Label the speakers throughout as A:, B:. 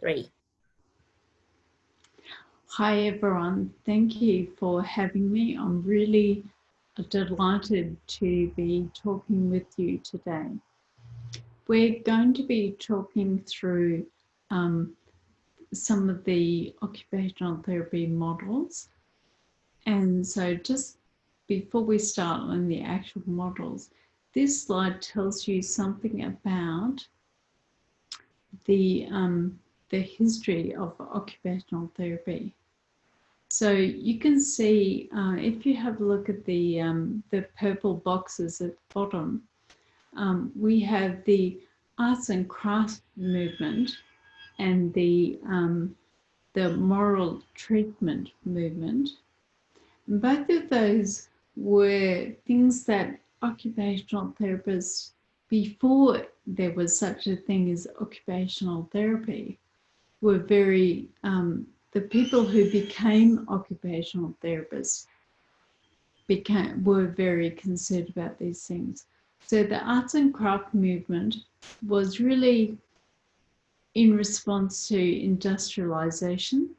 A: 3.
B: Hi everyone, thank you for having me. I'm really delighted to be talking with you today. We're going to be talking through some of the occupational therapy models. And so just before we start on the actual models, this slide tells you something about the history of occupational therapy. So you can see, if you have a look at the purple boxes at the bottom, we have the arts and crafts movement and the moral treatment movement. And both of those were things that occupational therapists, before there was such a thing as occupational therapy, were very the people who became occupational therapists were very concerned about these things. So the arts and craft movement was really in response to industrialization,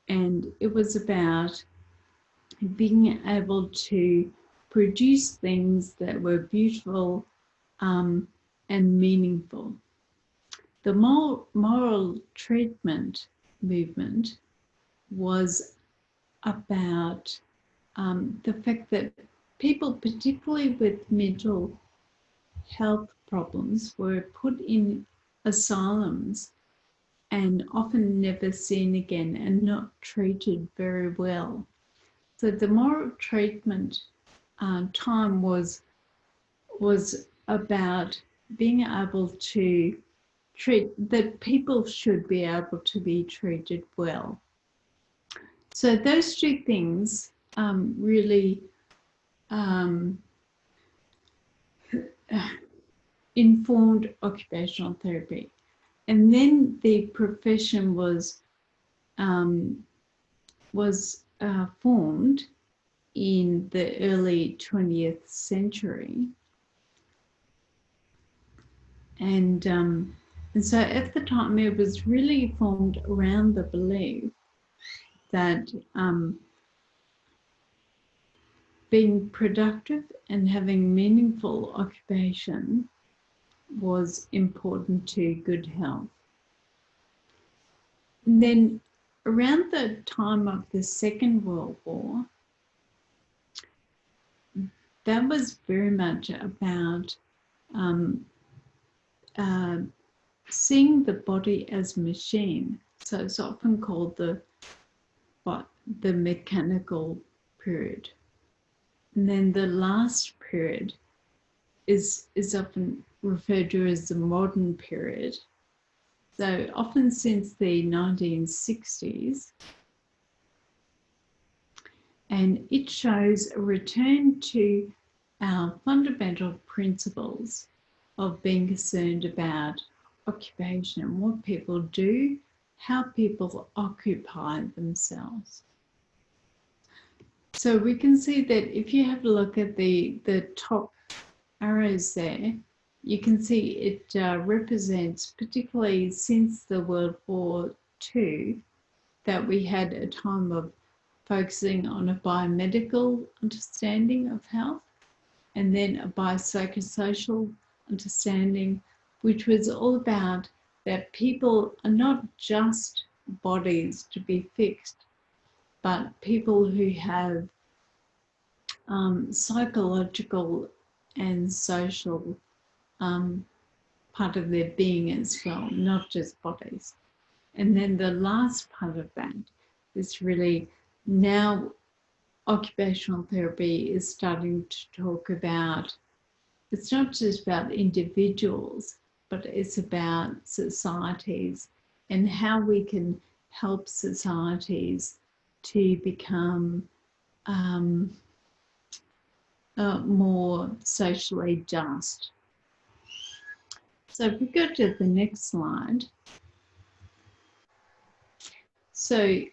B: and it was about being able to produce things that were beautiful and meaningful. The moral treatment movement was about the fact that people, particularly with mental health problems, were put in asylums and often never seen again and not treated very well. So the moral treatment time was about being able to that people should be able to be treated well. So those two things really informed occupational therapy. And then the profession was formed in the early 20th century. And so at the time, it was really formed around the belief that being productive and having meaningful occupation was important to good health. And then around the time of the Second World War, that was very much about seeing the body as a machine. So it's often called the mechanical period. And then the last period is often referred to as the modern period. So often since the 1960s, and it shows a return to our fundamental principles of being concerned about occupation, what people do, how people occupy themselves. So we can see that if you have a look at the top arrows there, you can see it represents, particularly since the World War II, that we had a time of focusing on a biomedical understanding of health, and then a biopsychosocial understanding, which was all about that people are not just bodies to be fixed, but people who have psychological and social part of their being as well, not just bodies. And then the last part of that is really now occupational therapy is starting to talk about, it's not just about individuals, but it's about societies and how we can help societies to become more socially just. So if we go to the next slide. So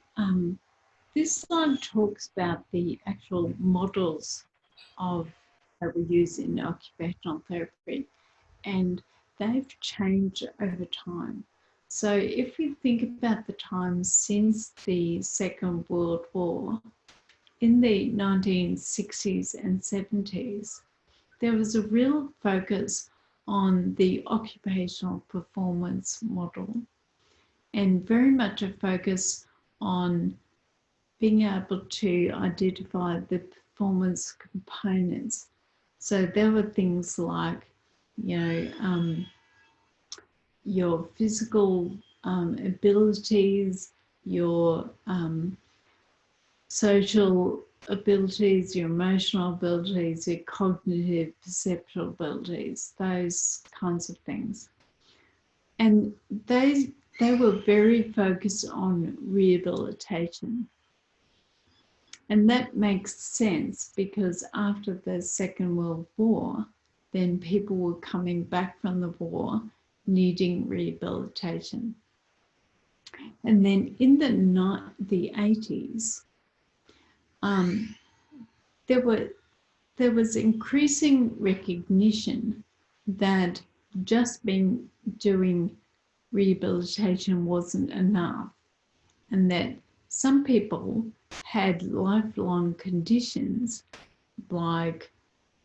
B: this slide talks about the actual models that we use in occupational therapy, and they've changed over time. So if we think about the time since the Second World War, in the 1960s and 70s, there was a real focus on the occupational performance model and very much a focus on being able to identify the performance components. So there were things like, your physical abilities, your social abilities, your emotional abilities, your cognitive, perceptual abilities, those kinds of things. And they were very focused on rehabilitation. And that makes sense because after the Second World War, then people were coming back from the war needing rehabilitation. And then in the 80s, there was increasing recognition that just doing rehabilitation wasn't enough, and that some people had lifelong conditions like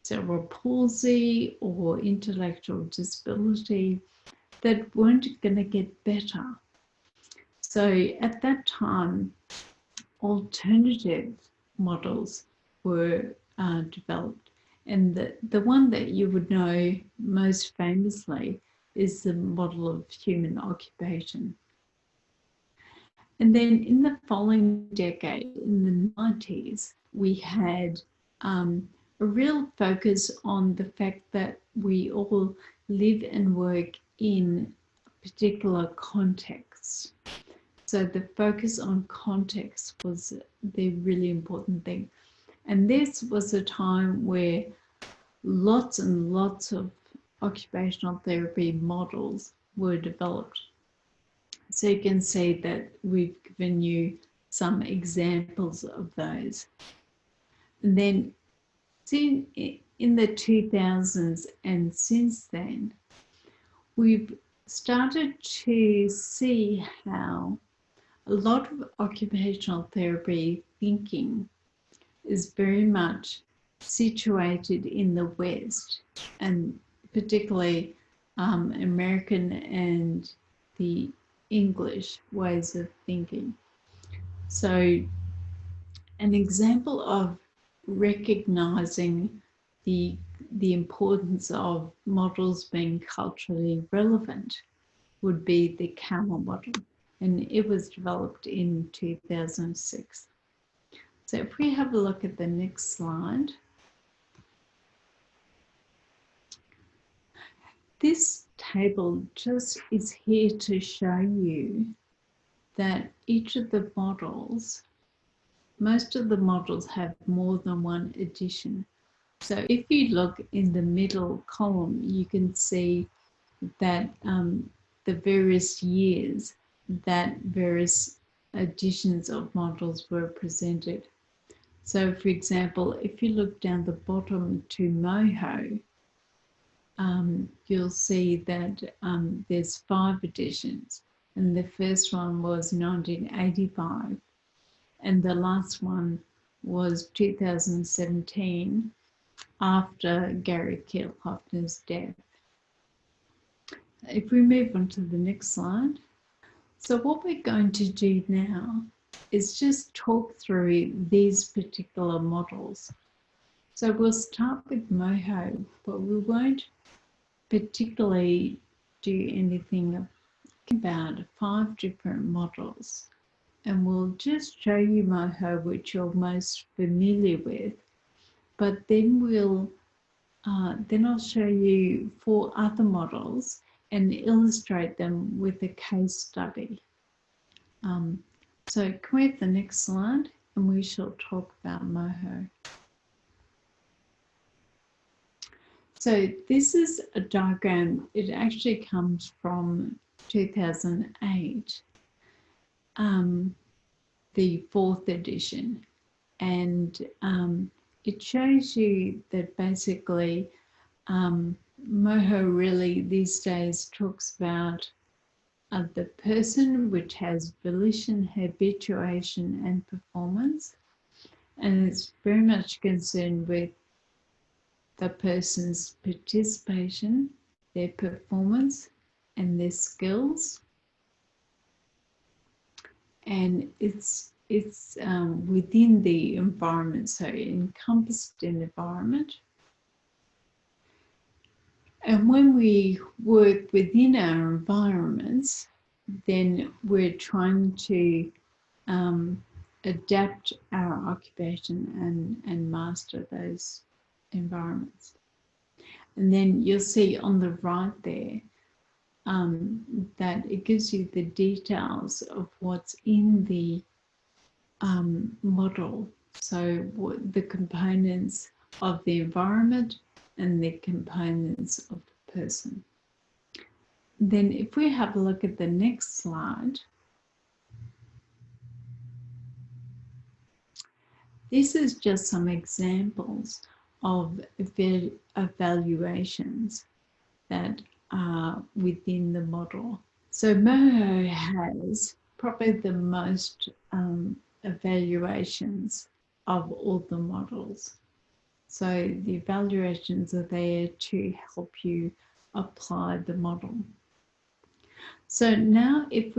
B: cerebral palsy or intellectual disability that weren't going to get better. So at that time, alternative models were developed. And the one that you would know most famously is the model of human occupation. And then in the following decade, in the 90s, we had a real focus on the fact that we all live and work in particular contexts. So the focus on context was the really important thing. And this was a time where lots and lots of occupational therapy models were developed. So you can see that we've given you some examples of those. And then in the 2000s and since then, we've started to see how a lot of occupational therapy thinking is very much situated in the West, and particularly American and the English ways of thinking. So an example of recognizing the importance of models being culturally relevant would be the camel model, and it was developed in 2006. So if we have a look at the next slide, this table just is here to show you that each of the models, most of the models have more than one edition. So if you look in the middle column, you can see that the various years that various editions of models were presented. So for example, if you look down the bottom to Moho, you'll see that there's 5 editions, and the first one was 1985, and the last one was 2017 after Gary Kielhofner's death. If we move on to the next slide. So what we're going to do now is just talk through these particular models. So we'll start with Moho, but we won't particularly do anything about 5 different models. And we'll just show you Moho, which you're most familiar with, but then I'll show you 4 other models and illustrate them with a case study. So can we have the next slide, and we shall talk about Moho. So this is a diagram. It actually comes from 2008, the 4th edition, and it shows you that basically Moho really these days talks about the person, which has volition, habituation, and performance. And it's very much concerned with the person's participation, their performance, and their skills. And it's within the environment, so encompassed in the environment. And when we work within our environments, then we're trying to adapt our occupation and master those environments. And then you'll see on the right there that it gives you the details of what's in the model. So what the components of the environment and the components of the person. Then if we have a look at the next slide, this is just some examples of evaluations that are within the model. So Moho has probably the most evaluations of all the models. So the evaluations are there to help you apply the model. So now if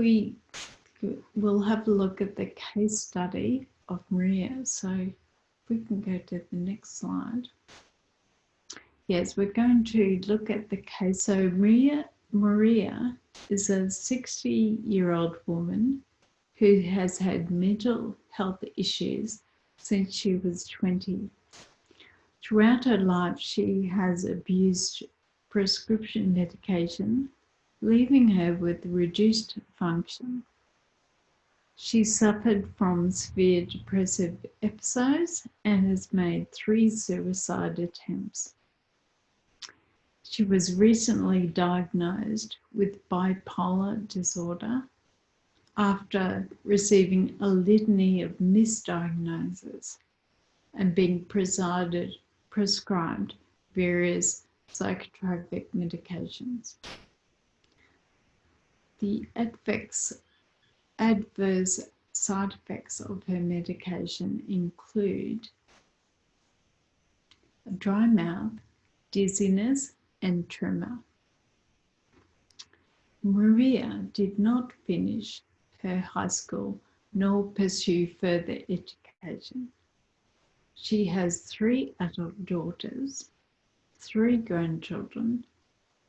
B: we'll have a look at the case study of Maria. So if we can go to the next slide. Yes, we're going to look at the case. So Maria is a 60-year-old woman who has had mental health issues since she was 20. Throughout her life, she has abused prescription medication, leaving her with reduced function. She suffered from severe depressive episodes and has made 3 suicide attempts. She was recently diagnosed with bipolar disorder after receiving a litany of misdiagnoses and being prescribed various psychotropic medications. The adverse side effects of her medication include a dry mouth, dizziness, and tremor. Maria did not finish her high school nor pursue further education. She has 3 adult daughters, 3 grandchildren,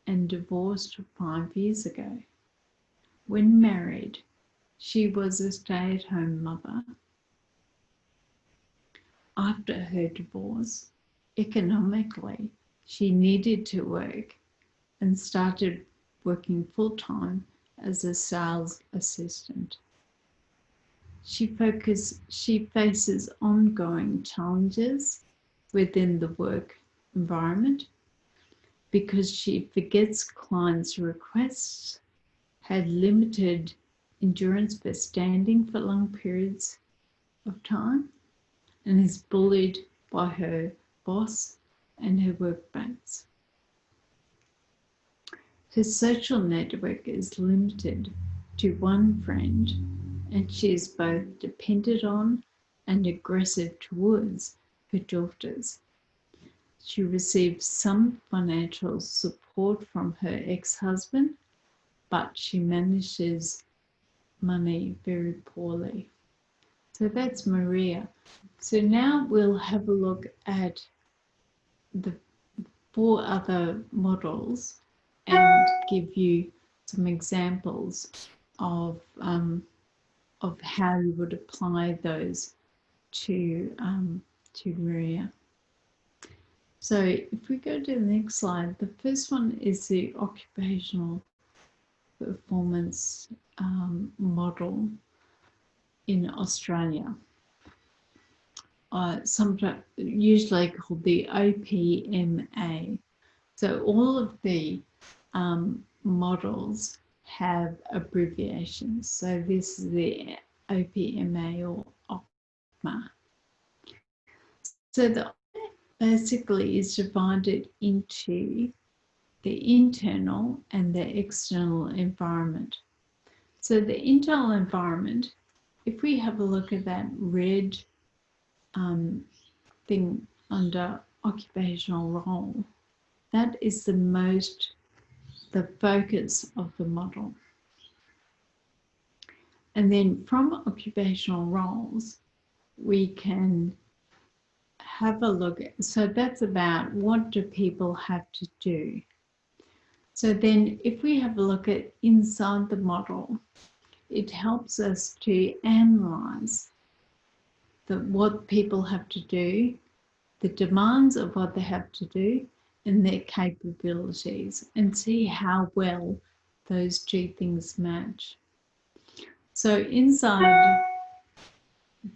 B: and divorced 5 years ago. When married, she was a stay-at-home mother. After her divorce, economically, she needed to work and started working full-time as a sales assistant. She faces ongoing challenges within the work environment because she forgets clients' requests, had limited endurance for standing for long periods of time, and is bullied by her boss and her workmates. Her social network is limited to 1 friend, and she is both dependent on and aggressive towards her daughters. She receives some financial support from her ex-husband, but she manages money very poorly. So that's Maria. So now we'll have a look at the 4 other models and give you some examples of how you would apply those to Maria. So if we go to the next slide, the first one is the occupational performance model in Australia. Sometimes usually called the OPMA. So all of the models have abbreviations. So this is the OPMA or OCMA. So the basically is divided into the internal and the external environment. So the internal environment, if we have a look at that red thing under occupational role, that is the focus of the model. And then from occupational roles, we can have a look at, so that's about what do people have to do. So then if we have a look at inside the model, it helps us to analyze what people have to do, the demands of what they have to do, and their capabilities, and see how well those two things match. So inside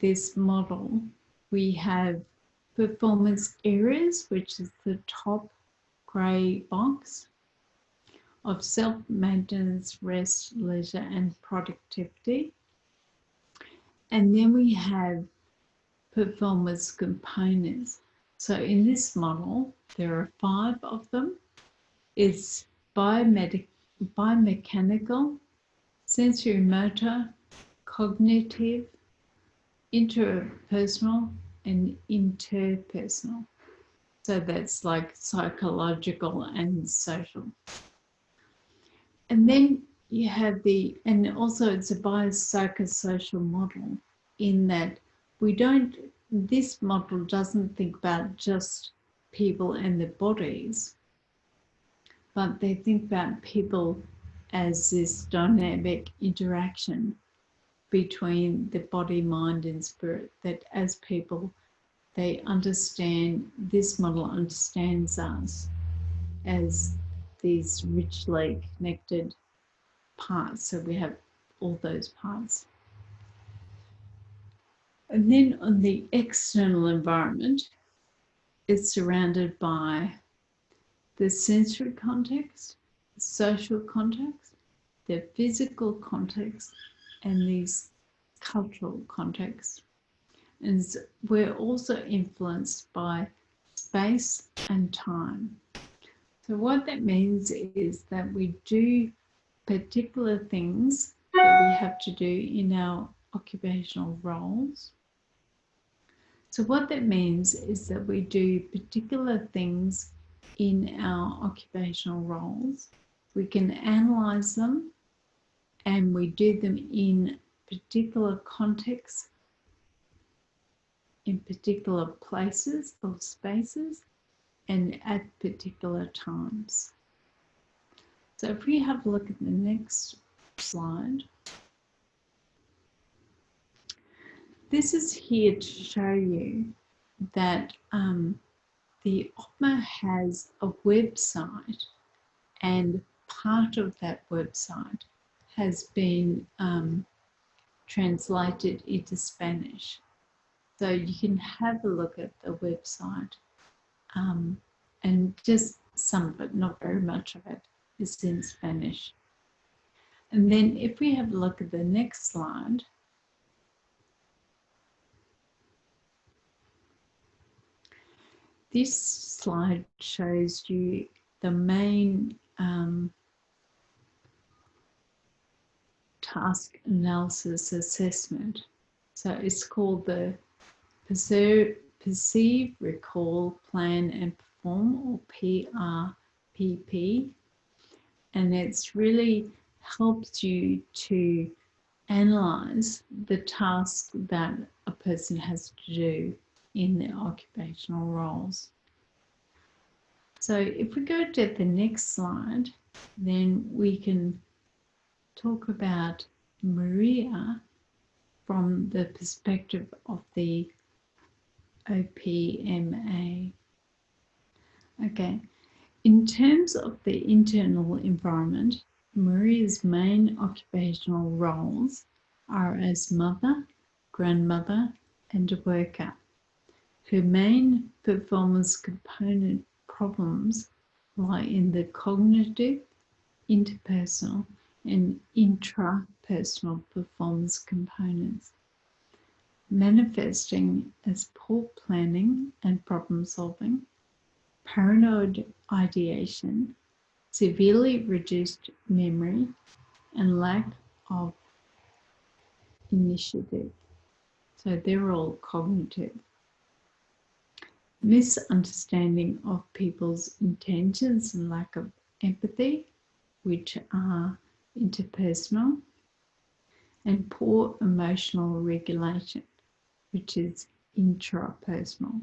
B: this model, we have performance areas, which is the top grey box, of self-maintenance, rest, leisure, and productivity. And then we have performance components. So in this model, there are 5 of them. It's biomechanical, sensory motor, cognitive, interpersonal, and interpersonal. So that's like psychological and social. And then you have and also it's a biopsychosocial model in that this model doesn't think about just people and their bodies, but they think about people as this dynamic interaction between the body, mind, and spirit, that as people, they understand, this model understands us as these richly connected parts. So we have all those parts. And then on the external environment, it's surrounded by the sensory context, the social context, the physical context, and these cultural contexts. And we're also influenced by space and time. So what that means is that we do particular things that we have to do in our occupational roles. So what that means is that we do particular things in our occupational roles. We can analyze them, and we do them in particular contexts, in particular places or spaces, and at particular times. So if we have a look at the next slide, this is here to show you that the OCMA has a website, and part of that website has been translated into Spanish. So you can have a look at the website, and just some of it, not very much of it, is in Spanish. And then if we have a look at the next slide, this slide shows you the main task analysis assessment. So it's called the Perceive, Recall, Plan and Perform, or PRPP. And it's really helps you to analyze the task that a person has to do in their occupational roles. So if we go to the next slide, then we can talk about Maria from the perspective of the OPMA. Okay, in terms of the internal environment, Maria's main occupational roles are as mother, grandmother, and a worker. Her main performance component problems lie in the cognitive, interpersonal, and intrapersonal performance components, manifesting as poor planning and problem solving, paranoid ideation, severely reduced memory, and lack of initiative. So they're all cognitive. Misunderstanding of people's intentions and lack of empathy, which are interpersonal, and poor emotional regulation, which is intrapersonal.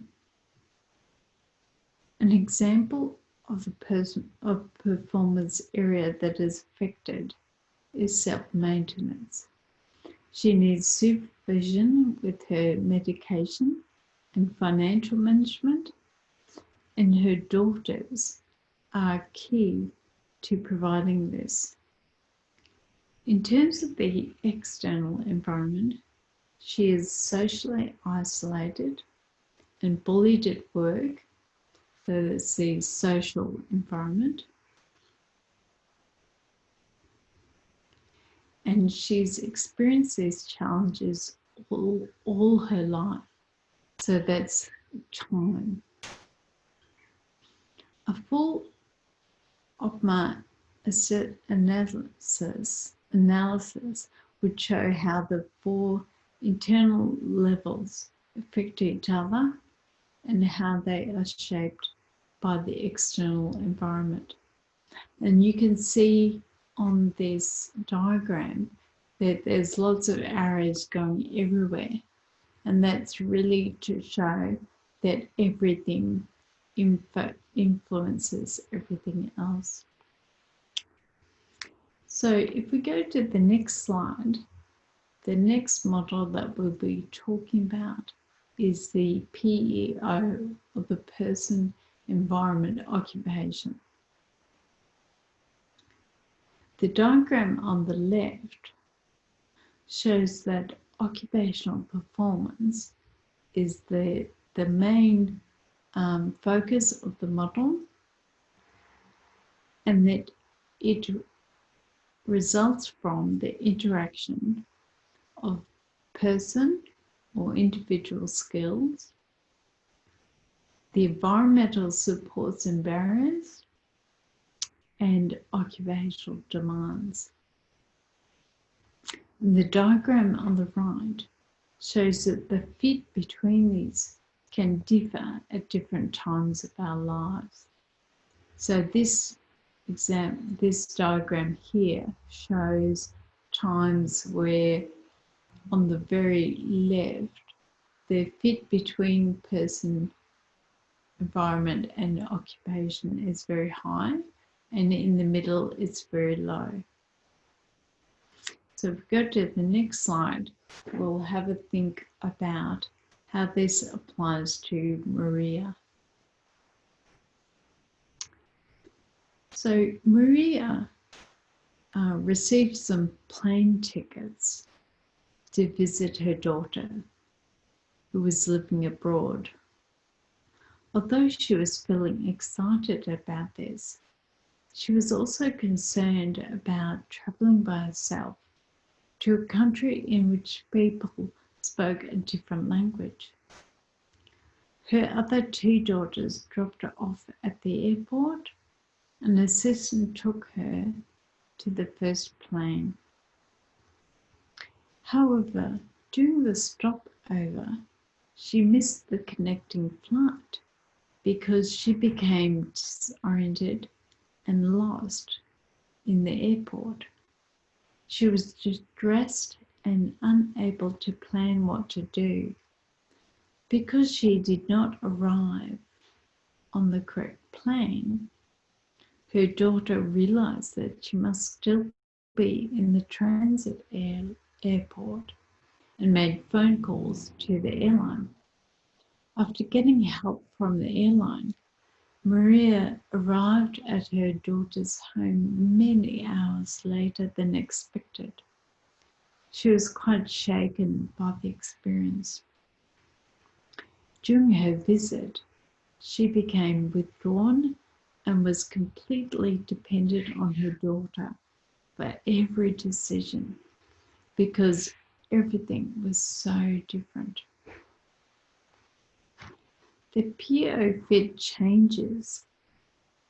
B: An example of a performance area that is affected is self-maintenance. She needs supervision with her medication and financial management, and her daughters are key to providing this. In terms of the external environment, she is socially isolated and bullied at work, so that's the social environment. And she's experienced these challenges all her life, so that's time. A full Occupational analysis would show how the four internal levels affect each other and how they are shaped by the external environment. And you can see on this diagram that there's lots of arrows going everywhere, and that's really to show that everything influences everything else. So if we go to the next slide, the next model that we'll be talking about is the PEO, or the person, environment, occupation. The diagram on the left shows that occupational performance is the main focus of the model, and that it results from the interaction of person or individual skills, the environmental supports and barriers, and occupational demands. And the diagram on the right shows that the fit between these can differ at different times of our lives. So this diagram here shows times where on the very left, the fit between person, environment and occupation is very high, and in the middle it's very low. So if we go to the next slide, we'll have a think about how this applies to Maria. So Maria received some plane tickets to visit her daughter, who was living abroad. Although she was feeling excited about this, she was also concerned about travelling by herself to a country in which people spoke a different language. Her other two daughters dropped her off at the airport. An assistant took her to the first plane. However, during the stopover, she missed the connecting flight because she became disoriented and lost in the airport. She was distressed and unable to plan what to do. Because she did not arrive on the correct plane, her daughter realized that she must still be in the transit airport and made phone calls to the airline. After getting help from the airline, Maria arrived at her daughter's home many hours later than expected. She was quite shaken by the experience. During her visit, she became withdrawn and was completely dependent on her daughter for every decision because everything was so different. The PEO fit changes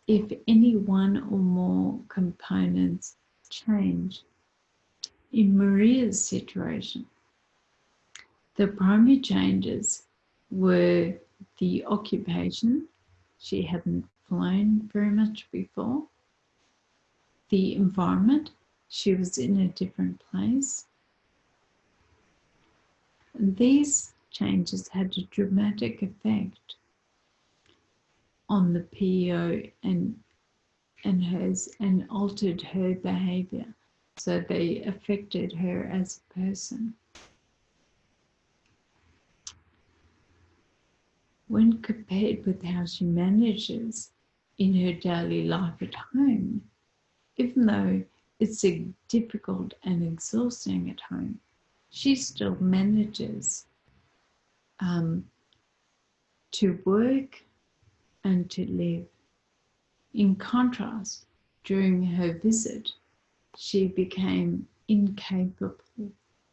B: if any one or more components change. in Maria's situation, the primary changes were the occupation. She hadn't flown very much before. The environment, she was in a different place. And these changes had a dramatic effect on the PO and hers, and altered her behaviour. So they affected her as a person. When compared with how she manages in her daily life at home, even though it's difficult and exhausting at home, she still manages to work and to live. In contrast, during her visit, she became incapable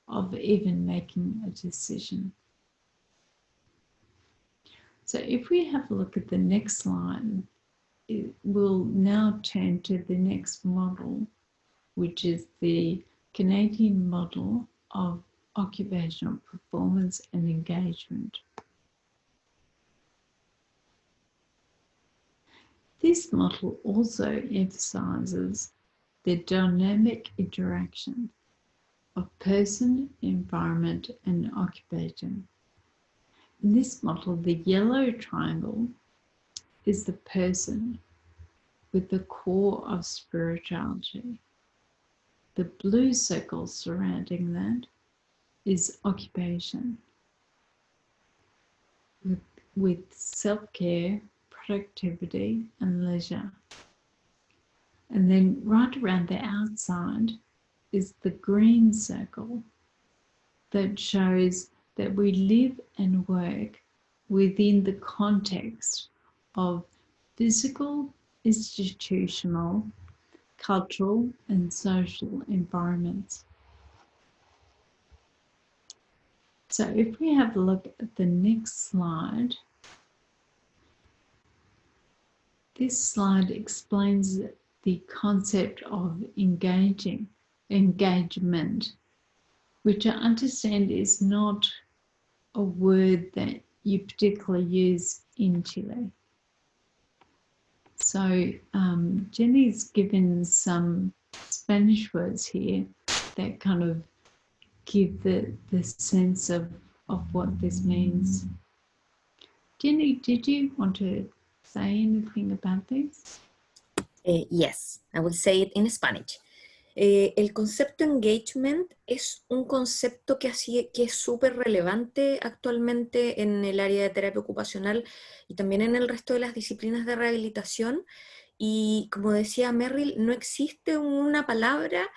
B: of even making a decision. So if we have a look at the next slide, we'll now turn to the next model, which is the Canadian model of occupational performance and engagement. This model also emphasizes the dynamic interaction of person, environment, and occupation. In this model, the yellow triangle is the person with the core of spirituality. The blue circle surrounding that is occupation, with self-care, productivity, and leisure. And then right around the outside is the green circle that shows that we live and work within the context of physical, institutional, cultural, and social environments. So if we have a look at the next slide, this slide explains the concept of engagement, which I understand is not a word that you particularly use in Chile. So Jenny's given some Spanish words here that kind of give the sense of what this means. Jenny, did you want to say anything about this?
A: Yes, I will say it in Spanish. El concepto engagement es un concepto que es súper relevante actualmente en el área de terapia ocupacional y también en el resto de las disciplinas de rehabilitación. Y como decía Merrill, no existe una palabra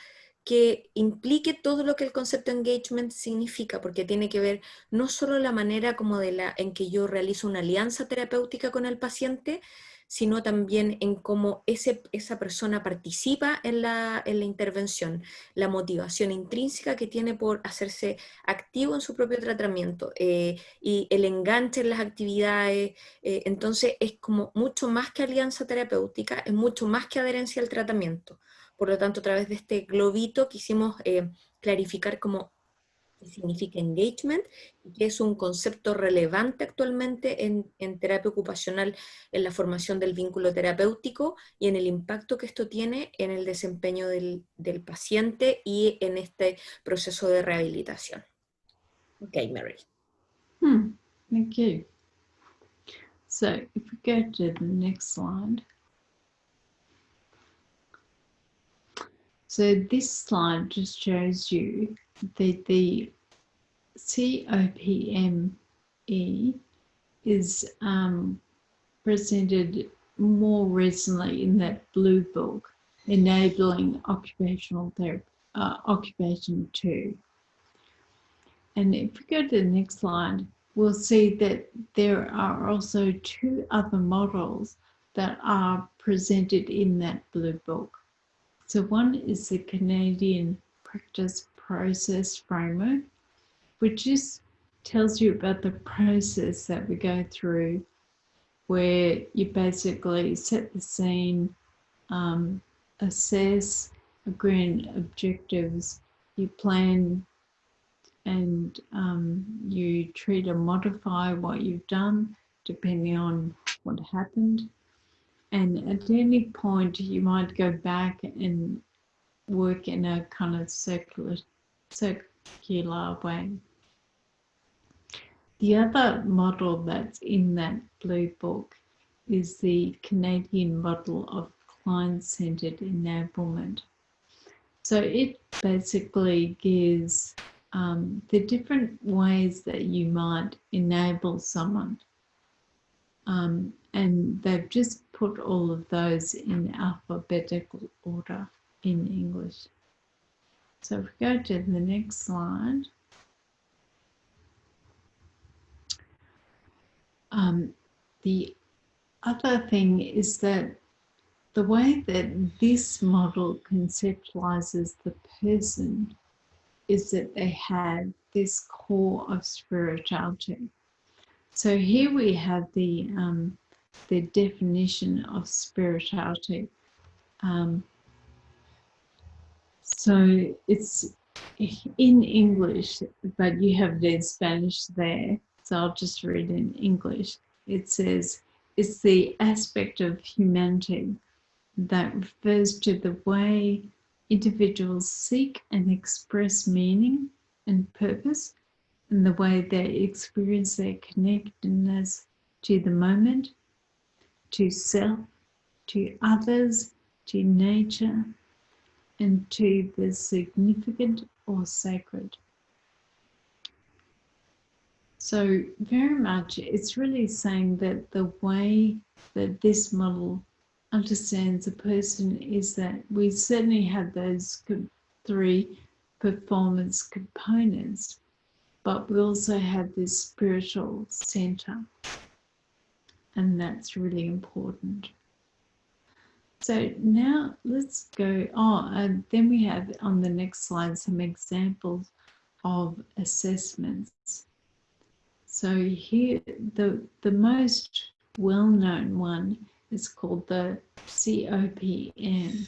A: que implique todo lo que el concepto engagement significa, porque tiene que ver no solo la manera como en que yo realizo una alianza terapéutica con el paciente, sino también en cómo esa persona participa en la intervención, la motivación intrínseca que tiene por hacerse activo en su propio tratamiento, y el enganche en las actividades. Entonces es como mucho más que alianza terapéutica, es mucho más que adherencia al tratamiento. Por lo tanto, a través de este globito quisimos clarificar cómo significa engagement, y que es un concepto relevante actualmente en terapia ocupacional, en la formación del vínculo terapéutico y en el impacto que esto tiene en el desempeño del paciente y en este proceso de rehabilitación. Ok, Merrill.
B: Thank you. So if we go to the next slide. So this slide just shows you that the COPME is presented more recently in that blue book, Enabling Occupational Therapy, Occupation 2. And if we go to the next slide, we'll see that there are also two other models that are presented in that blue book. So one is the Canadian Practice Process Framework, which just tells you about the process that we go through, where you basically set the scene, assess, agree on objectives, you plan and you treat or modify what you've done depending on what happened. And at any point, you might go back and work in a kind of circular way. The other model that's in that blue book is the Canadian model of client-centered enablement. So it basically gives the different ways that you might enable someone. And they've just put all of those in alphabetical order in English. So if we go to the next slide. The other thing is that the way that this model conceptualizes the person is that they have this core of spirituality. So here we have the definition of spirituality. So it's in English, but you have the Spanish there. So I'll just read in English. It says, it's the aspect of humanity that refers to the way individuals seek and express meaning and purpose, and the way they experience their connectedness to the moment, to self, to others, to nature, and to the significant or sacred. So very much it's really saying that the way that this model understands a person is that we certainly have those three performance components, but we also have this spiritual center, and that's really important. So now let's go on, and then we have on the next slide some examples of assessments. So here, the most well-known one is called the COPM,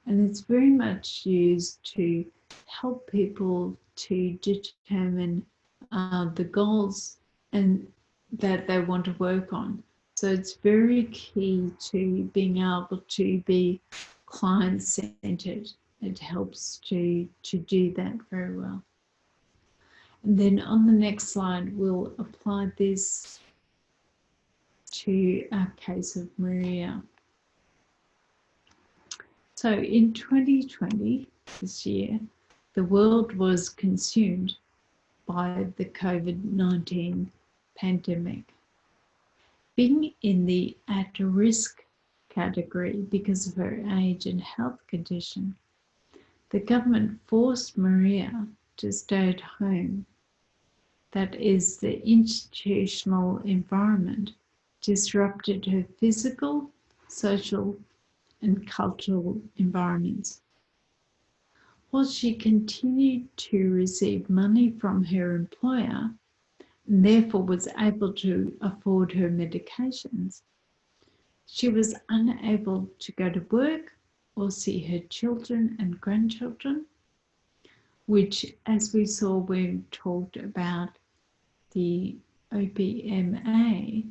B: and it's very much used to help people to determine the goals and that they want to work on. So it's very key to being able to be client-centered. It helps to do that very well. And then on the next slide, we'll apply this to our case of Maria. So in 2020, this year, the world was consumed by the COVID-19 pandemic. Being in the at-risk category because of her age and health condition, the government forced Maria to stay at home. That is, the institutional environment disrupted her physical, social, and cultural environments. While she continued to receive money from her employer, and therefore was able to afford her medications, she was unable to go to work or see her children and grandchildren, which, as we saw when we talked about the OPMA,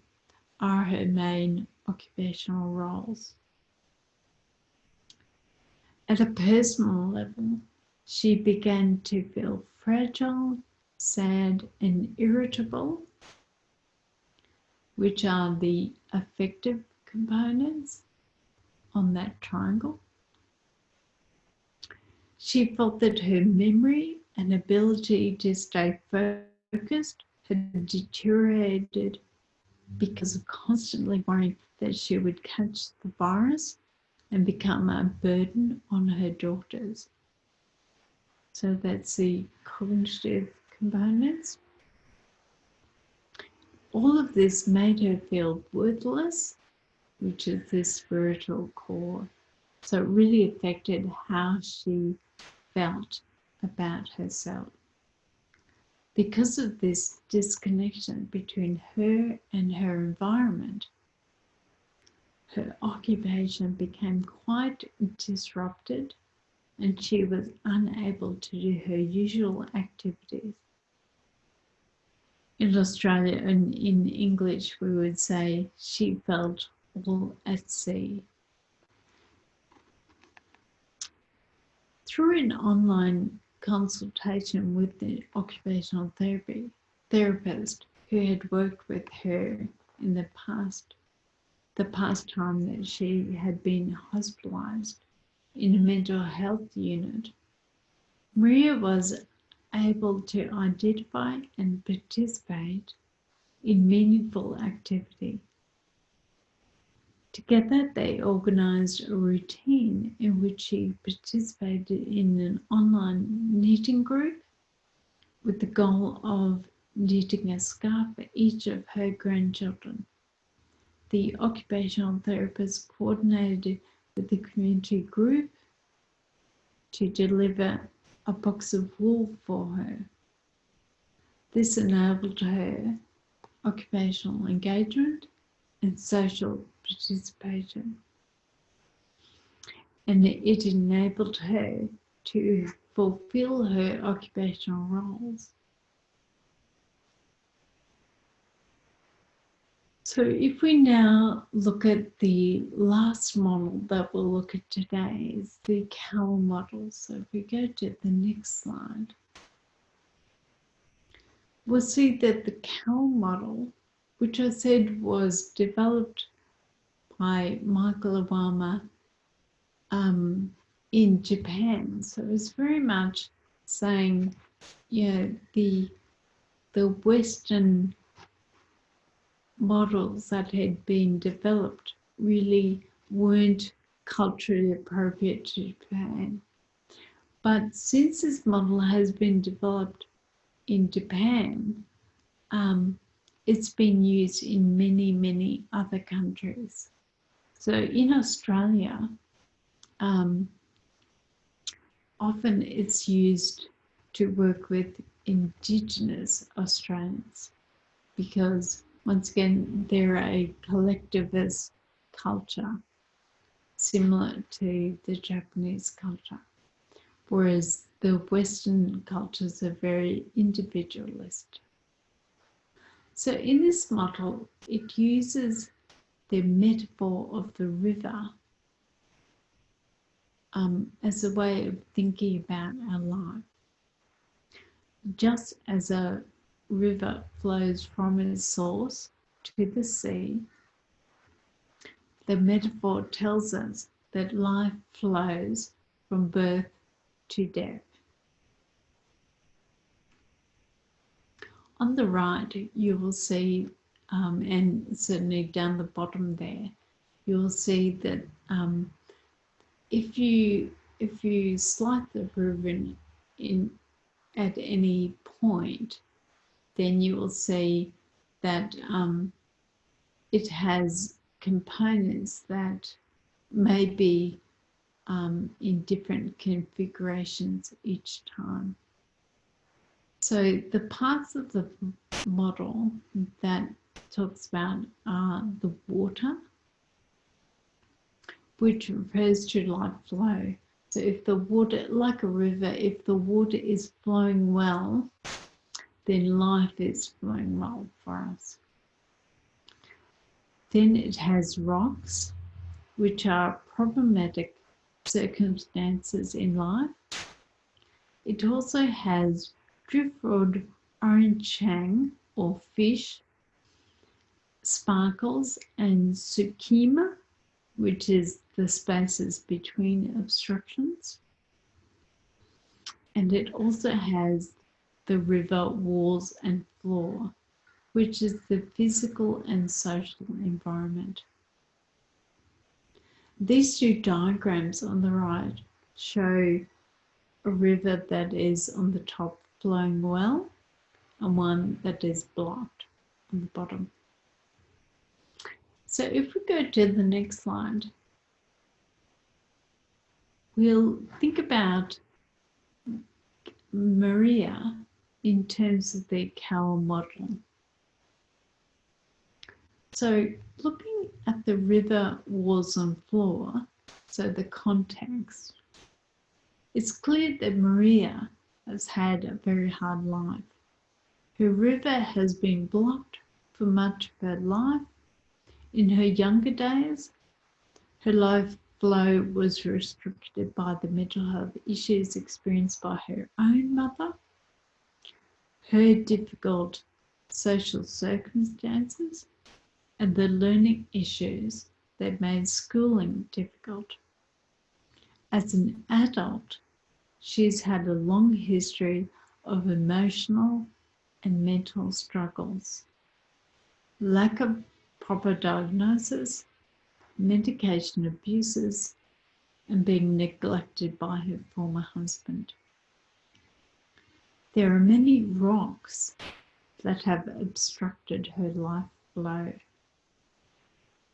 B: are her main occupational roles. At a personal level, she began to feel fragile, sad, and irritable, which are the affective components on that triangle. She felt that her memory and ability to stay focused had deteriorated because of constantly worrying that she would catch the virus and become a burden on her daughters. So that's the cognitive components. All of this made her feel worthless, which is the spiritual core. So it really affected how she felt about herself. Because of this disconnection between her and her environment, her occupation became quite disrupted and she was unable to do her usual activities. In Australia and in English, we would say she felt all at sea. Through an online consultation with the occupational therapist who had worked with her in the past time that she had been hospitalised in a mental health unit, Maria was able to identify and participate in meaningful activity. Together, they organised a routine in which she participated in an online knitting group with the goal of knitting a scarf for each of her grandchildren. The occupational therapist coordinated with the community group to deliver a box of wool for her. This enabled her occupational engagement and social participation, and it enabled her to fulfill her occupational roles. So if we now look at the last model that we'll look at today, is the Cowl model. So if we go to the next slide, we'll see that the Cowl model, which I said was developed by Michael Iwama in Japan. So it's very much saying, the Western models that had been developed really weren't culturally appropriate to Japan. But since this model has been developed in Japan, it's been used in many, many other countries. So in Australia, often it's used to work with Indigenous Australians because, once again, they're a collectivist culture similar to the Japanese culture, whereas the Western cultures are very individualist. So in this model, it uses the metaphor of the river as a way of thinking about our life. Just as a river flows from its source to the sea, the metaphor tells us that life flows from birth to death. On the right, you will see, and certainly down the bottom there, you will see that if you slide the river in at any point, then you will see that it has components that may be in different configurations each time. So the parts of the model that talks about are the water, which refers to life flow. So if the water, like a river, if the water is flowing well, then life is flowing well for us. Then it has rocks, which are problematic circumstances in life. It also has driftwood, orangutan or fish, sparkles, and sukima, which is the spaces between obstructions. And it also has the river walls and floor, which is the physical and social environment. These two diagrams on the right show a river that is on the top flowing well and one that is blocked on the bottom. So if we go to the next slide, we'll think about Maria in terms of the Cowl model. So looking at the river walls and floor, so the context, It's clear that Maria has had a very hard life. Her river has been blocked for much of her life. In her younger days, her life flow was restricted by the mental health issues experienced by her own mother, her difficult social circumstances, and the learning issues that made schooling difficult. As an adult, she's had a long history of emotional and mental struggles, lack of proper diagnosis, medication abuses, and being neglected by her former husband. There are many rocks that have obstructed her life flow.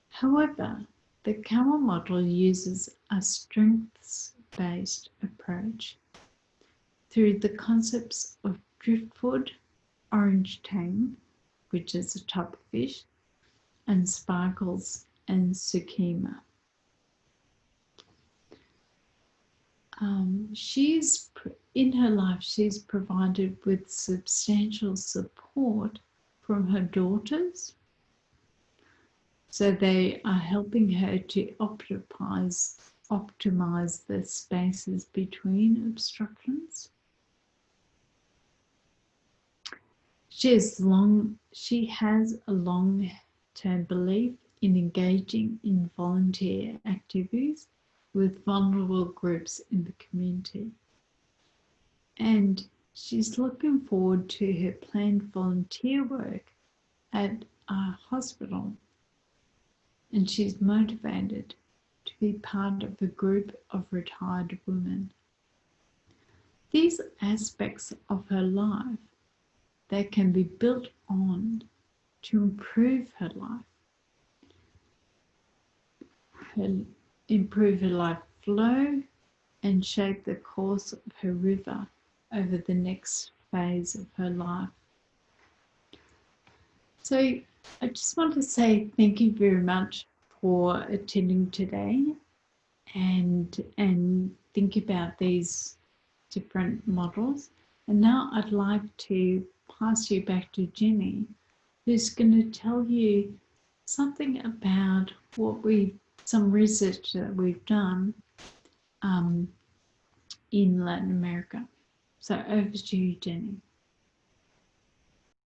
B: However, the Kawa model uses a strengths-based approach through the concepts of driftwood, orange tang, which is a type of fish, and sparkles and tsukima. In her life, she's provided with substantial support from her daughters. So they are helping her to optimize the spaces between obstructions. She has a long-term belief in engaging in volunteer activities with vulnerable groups in the community. And she's looking forward to her planned volunteer work at a hospital. And she's motivated to be part of a group of retired women. These aspects of her life that can be built on to improve her life, improve her life flow, and shape the course of her river over the next phase of her life. So I just want to say thank you very much for attending today and think about these different models. And now I'd like to pass you back to Jenny, who's going to tell you something about some research that we've done in Latin America. So over to you, Jenny.